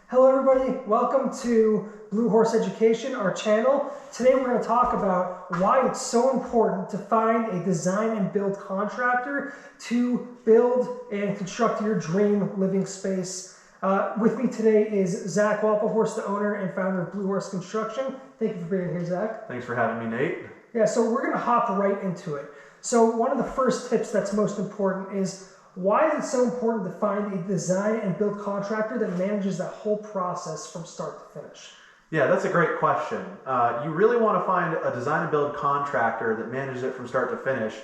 Hello everybody, welcome to Blue Horse Education, our channel. Today we're going to talk about why it's so important to find a design and build contractor to build and construct your dream living space. With me today is Zach Wappelhorst, the owner and founder of Blue Horse Construction. Thank you for being here, Zach. Thanks for having me, Nate. Yeah, so we're going to hop right into it. So one of the first tips that's most important is, why is it so important to find a design and build contractor that manages that whole process from start to finish? Yeah, that's a great question. You really want to find a design and build contractor that manages it from start to finish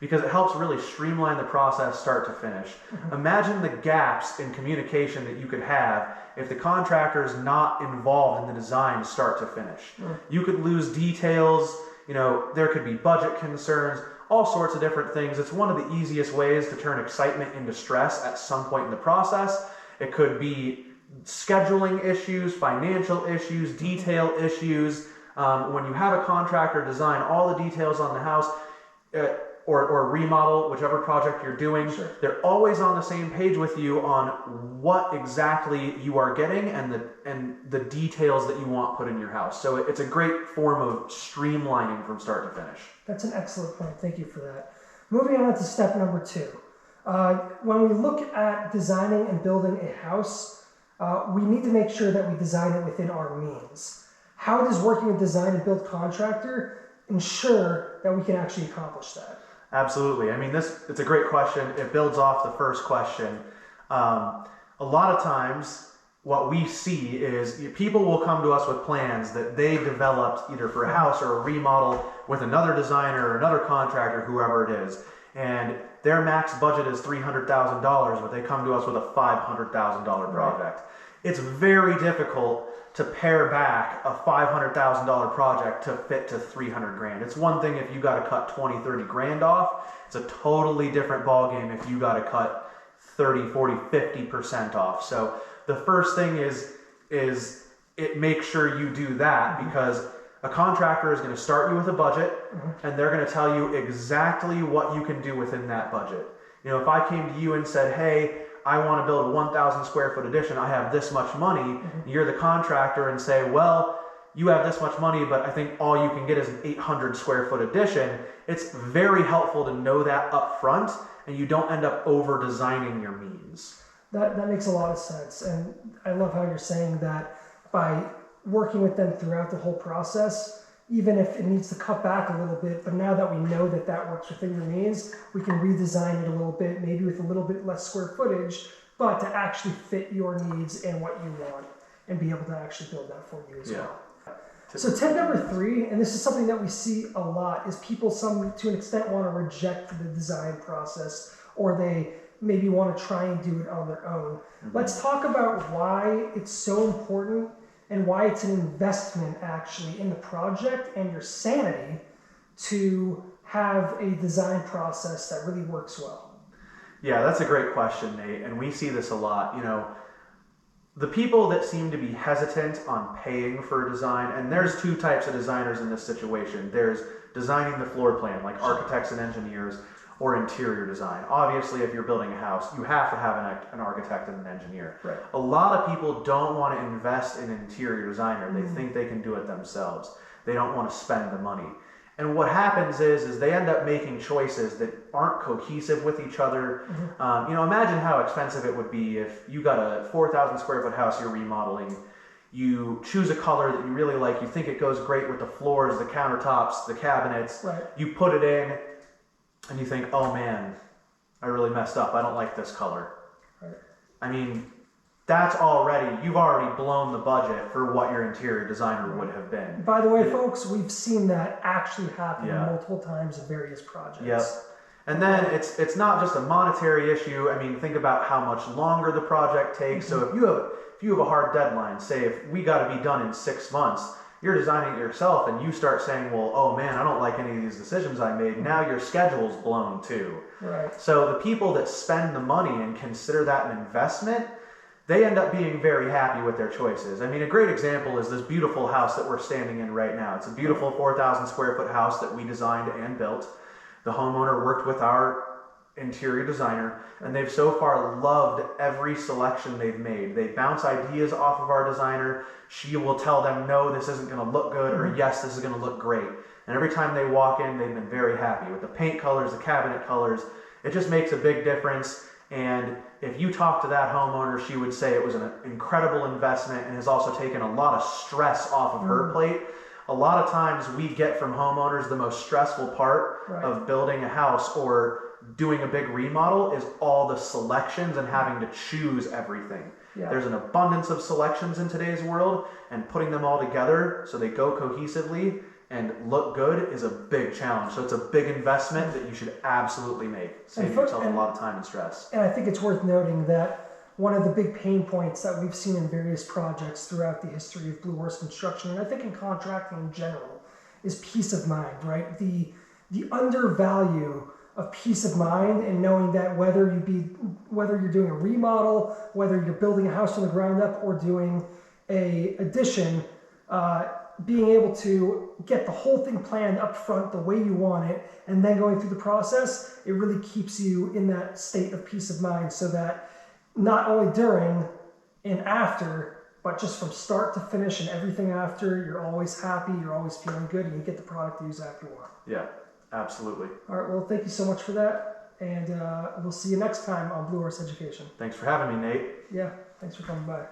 because it helps really streamline the process start to finish. Imagine the gaps in communication that you could have if the contractor is not involved in the design start to finish. You could lose details, there could be budget concerns, all sorts of different things. It's one of the easiest ways to turn excitement into stress at some point in the process. It could be scheduling issues, financial issues, detail issues. When you have a contractor design all the details on the house or remodel, whichever project you're doing, they're always on the same page with you on what exactly you are getting and the details that you want put in your house. So it's a great form of streamlining from start to finish. That's an excellent point. Thank you for that. Moving on to step number 2. When we look at designing and building a house, we need to make sure that we design it within our means. How does working with design and build contractor ensure that we can actually accomplish that? Absolutely. I mean, it's a great question. It builds off the first question. A lot of times what we see is people will come to us with plans that they developed either for a house or a remodel with another designer or another contractor, whoever it is. And their max budget is $300,000, but they come to us with a $500,000 project. It's very difficult to pare back a $500,000 project to fit to 300 grand. It's one thing if you got to cut 20, 30 grand off. It's a totally different ballgame if you got to cut 30, 40, 50% off. So the first thing is it makes sure you do that, because a contractor is going to start you with a budget and they're going to tell you exactly what you can do within that budget. If I came to you and said, hey, I want to build a 1,000 square foot addition, I have this much money, you're the contractor and say, well, you have this much money, but I think all you can get is an 800 square foot addition. It's very helpful to know that up front, and you don't end up over designing your means. That makes a lot of sense, and I love how you're saying that by working with them throughout the whole process, even if it needs to cut back a little bit, but now that we know that that works within your means, we can redesign it a little bit, maybe with a little bit less square footage, but to actually fit your needs and what you want, and be able to actually build that for you as well. So tip number 3, and this is something that we see a lot, is people to an extent want to reject the design process, or they maybe want to try and do it on their own. Let's talk about why it's so important and why it's an investment actually in the project and your sanity to have a design process that really works well. Yeah, that's a great question, Nate, and we see this a lot. The people that seem to be hesitant on paying for a design, and there's 2 types of designers in this situation. There's designing the floor plan, like architects and engineers, or interior design. Obviously, if you're building a house, you have to have an architect and an engineer. Right. A lot of people don't want to invest in an interior designer. They think they can do it themselves. They don't want to spend the money. And what happens is they end up making choices that aren't cohesive with each other. Imagine how expensive it would be if you got a 4,000 square foot house you're remodeling. You choose a color that you really like. You think it goes great with the floors, the countertops, the cabinets. Right. You put it in, and you think, oh man, I really messed up. I don't like this color. Right. I mean, you've already blown the budget for what your interior designer would have been. By the way, folks, we've seen that actually happen multiple times in various projects. Yep. And then it's not just a monetary issue. I mean, think about how much longer the project takes. So if you have a hard deadline, say if we got to be done in 6 months, you're designing it yourself and you start saying, well, oh man, I don't like any of these decisions I made. Now your schedule's blown too. Right. So the people that spend the money and consider that an investment, they end up being very happy with their choices. I mean, a great example is this beautiful house that we're standing in right now. It's a beautiful 4,000 square foot house that we designed and built. The homeowner worked with our interior designer, and they've so far loved every selection they've made. They bounce ideas off of our designer. She will tell them, no, this isn't going to look good, or yes, this is going to look great. And every time they walk in, they've been very happy with the paint colors, the cabinet colors. It just makes a big difference. And if you talk to that homeowner, she would say it was an incredible investment and has also taken a lot of stress off of her plate. A lot of times we get from homeowners the most stressful part of building a house or doing a big remodel is all the selections and having to choose everything. There's an abundance of selections in today's world, and putting them all together so they go cohesively and look good is a big challenge. So it's a big investment that you should absolutely make. Save yourself a lot of time and stress. And I think it's worth noting that one of the big pain points that we've seen in various projects throughout the history of Blue Horse Construction, and I think in contracting in general, is peace of mind, right? The undervalue of peace of mind and knowing that whether you're doing a remodel, whether you're building a house from the ground up or doing a addition, being able to get the whole thing planned up front the way you want it and then going through the process, it really keeps you in that state of peace of mind so that not only during and after, but just from start to finish and everything after, you're always happy, you're always feeling good, and you get the product to use after you want. Yeah, absolutely. All right, well, thank you so much for that, and we'll see you next time on Blue Horse Education. Thanks for having me, Nate. Yeah, thanks for coming by.